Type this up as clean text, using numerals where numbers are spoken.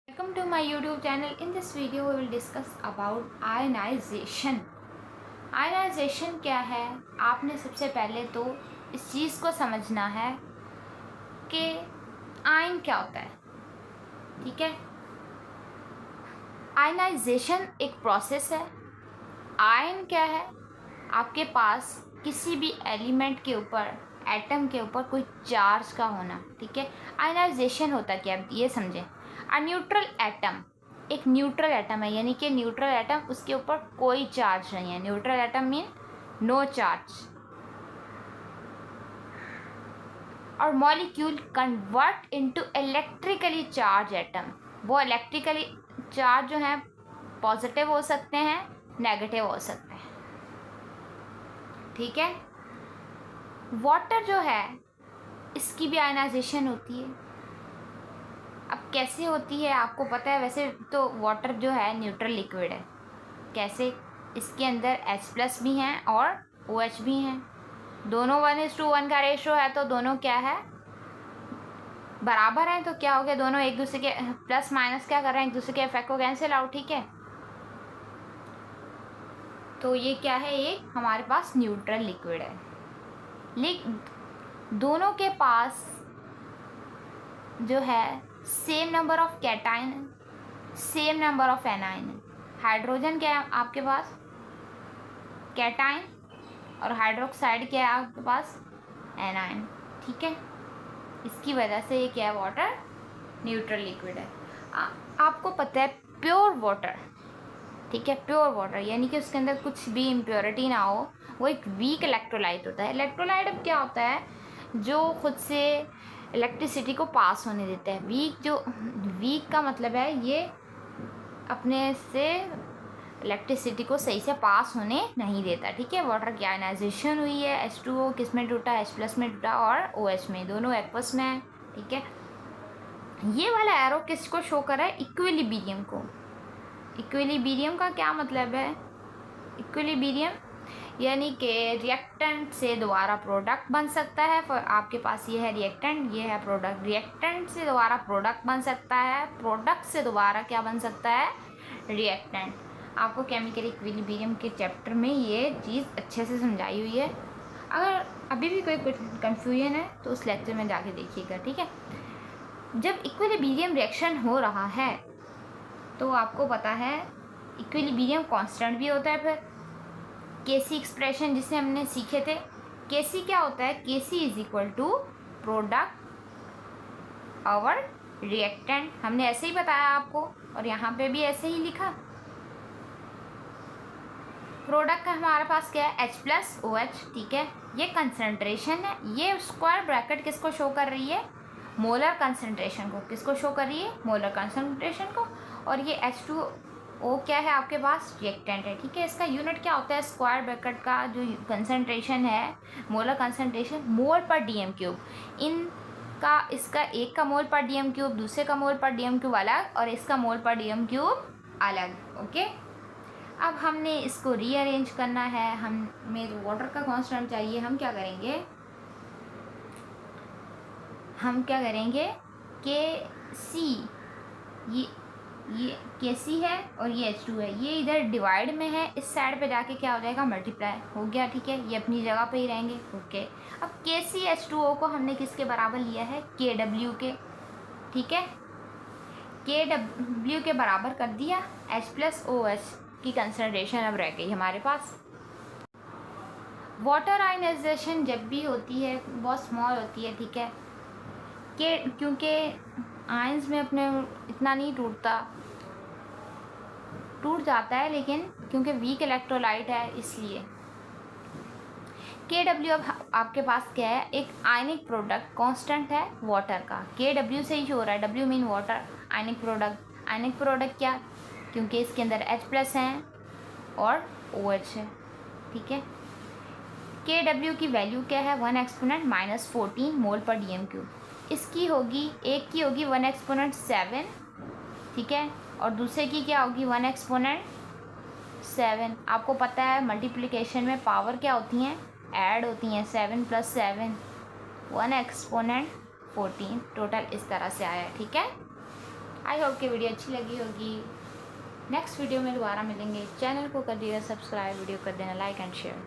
Welcome to my YouTube channel. In this video we will discuss about ionization. Ionization क्या है? आपने सबसे पहले तो इस चीज़ को समझना है कि आयन क्या होता है. ठीक है, आयनाइजेशन एक प्रोसेस है. आयन क्या है? आपके पास किसी भी एलिमेंट के ऊपर, एटम के ऊपर कोई चार्ज का होना. ठीक है, आयनाइजेशन होता क्या है ये समझें. अ न्यूट्रल एटम एक न्यूट्रल एटम है, यानी कि न्यूट्रल एटम उसके ऊपर कोई चार्ज नहीं है. Neutral atom mean no charge. और molecule convert into electrically charge atom. वो इलेक्ट्रिकली चार्ज जो है पॉजिटिव हो सकते हैं, नेगेटिव हो सकते हैं. ठीक है, वाटर जो है इसकी भी आयनाइजेशन होती है. अब कैसे होती है आपको पता है. वैसे तो वाटर जो है न्यूट्रल लिक्विड है. कैसे? इसके अंदर H+ भी हैं और OH भी हैं. दोनों 1:1 का रेशो है, तो दोनों क्या है, बराबर हैं. तो क्या हो गया, दोनों एक दूसरे के प्लस माइनस क्या कर रहे हैं, एक दूसरे के इफेक्ट को कैंसिल आउट. ठीक है, तो ये क्या है, ये हमारे पास न्यूट्रल लिक्विड है. दोनों के पास जो है same number of cation, same number of anion. Hydrogen क्या है आपके पास, कैटाइन, और हाइड्रोक्साइड क्या है आपके पास, एनाइन. ठीक है, इसकी वजह से ये क्या है, वाटर न्यूट्रल लिक्विड है. आपको पता है प्योर वाटर. ठीक है, प्योर वाटर यानी कि उसके अंदर कुछ भी इम्प्योरिटी ना हो, वो एक वीक इलेक्ट्रोलाइट होता है. इलेक्ट्रोलाइट अब क्या होता है, जो खुद से इलेक्ट्रिसिटी को पास होने देता है. वीक का मतलब है ये अपने से इलेक्ट्रिसिटी को सही से पास होने नहीं देता. ठीक है, वाटर की आयनाइजेशन हुई है. H2O किस में टूटा, H+ में टूटा और OH में, दोनों एक्वस में है. ठीक है, ये वाला एरो किसको शो कर रहा है, इक्विलिब्रियम को. इक्विलिब्रियम का क्या मतलब है, इक्विलिब्रियम यानी कि रिएक्टेंट से दोबारा प्रोडक्ट बन सकता है. आपके पास ये है रिएक्टेंट, ये है प्रोडक्ट. रिएक्टेंट से दोबारा प्रोडक्ट बन सकता है, प्रोडक्ट से दोबारा क्या बन सकता है, रिएक्टेंट. आपको केमिकल इक्विलिब्रियम के चैप्टर में ये चीज़ अच्छे से समझाई हुई है. अगर अभी भी कोई कन्फ्यूजन है तो उस लेक्चर में जाके देखिएगा. ठीक है, जब इक्विलिब्रियम रिएक्शन हो रहा है तो आपको पता है इक्विलिब्रियम कांस्टेंट भी होता है. फिर केसी एक्सप्रेशन जिसे हमने सीखे थे, केसी क्या होता है, केसी इज इक्वल टू प्रोडक्ट और रिएक्टेंट. हमने ऐसे ही बताया आपको, और यहाँ पे भी ऐसे ही लिखा. प्रोडक्ट का हमारे पास क्या है, H+ OH. ठीक है, ये कंसंट्रेशन है. ये स्क्वायर ब्रैकेट किसको शो कर रही है, मोलर कंसंट्रेशन को. किसको शो कर रही है, मोलर कंसंट्रेशन को. और ये H2O क्या है आपके पास, रिएक्टेंट है. ठीक है, इसका यूनिट क्या होता है, स्क्वायर ब्रैकेट का जो कंसंट्रेशन है, मोलर कंसंट्रेशन, मोल पर DM3. इनका इसका एक का मोल पर DM3, दूसरे का मोल पर DM3 अलग, और इसका मोल पर DM3 अलग. ओके, अब हमने इसको रीअरेंज करना है. हमें जो वाटर का कांस्टेंट चाहिए, हम क्या करेंगे कि C, ये KC है और ये H2 है. ये इधर डिवाइड में है, इस साइड पे जाके क्या हो जाएगा, मल्टीप्लाई हो गया. ठीक है, ये अपनी जगह पे ही रहेंगे. ओके, अब KCH2O को हमने किसके बराबर लिया है, KW के. ठीक है, KW के बराबर कर दिया. H+ OH की कंसंट्रेशन अब रह गई हमारे पास. वाटर आयनाइजेशन जब भी होती है बहुत स्मॉल होती है. ठीक है, क्योंकि आयंस में अपने इतना नहीं टूट जाता है, लेकिन क्योंकि वीक इलेक्ट्रोलाइट है इसलिए. KW अब आपके पास क्या है, एक आयनिक प्रोडक्ट कांस्टेंट है वाटर का. KW से ही हो रहा है, W mean water, ionic product. Ionic product क्या, क्योंकि इसके अंदर H+ हैं और OH है. ठीक है, KW की वैल्यू क्या है, 1^-14 मोल पर DM3. इसकी होगी, एक की होगी 1^7. ठीक है, और दूसरे की क्या होगी, 1^7. आपको पता है मल्टीप्लिकेशन में पावर क्या होती हैं, ऐड होती हैं. 7 + 7 1^14. टोटल इस तरह से आया. ठीक है, आई होप कि वीडियो अच्छी लगी होगी। नेक्स्ट वीडियो में दोबारा मिलेंगे। चैनल को कर दिएगा सब्सक्राइब, वीडियो कर देना लाइक एंड शेयर।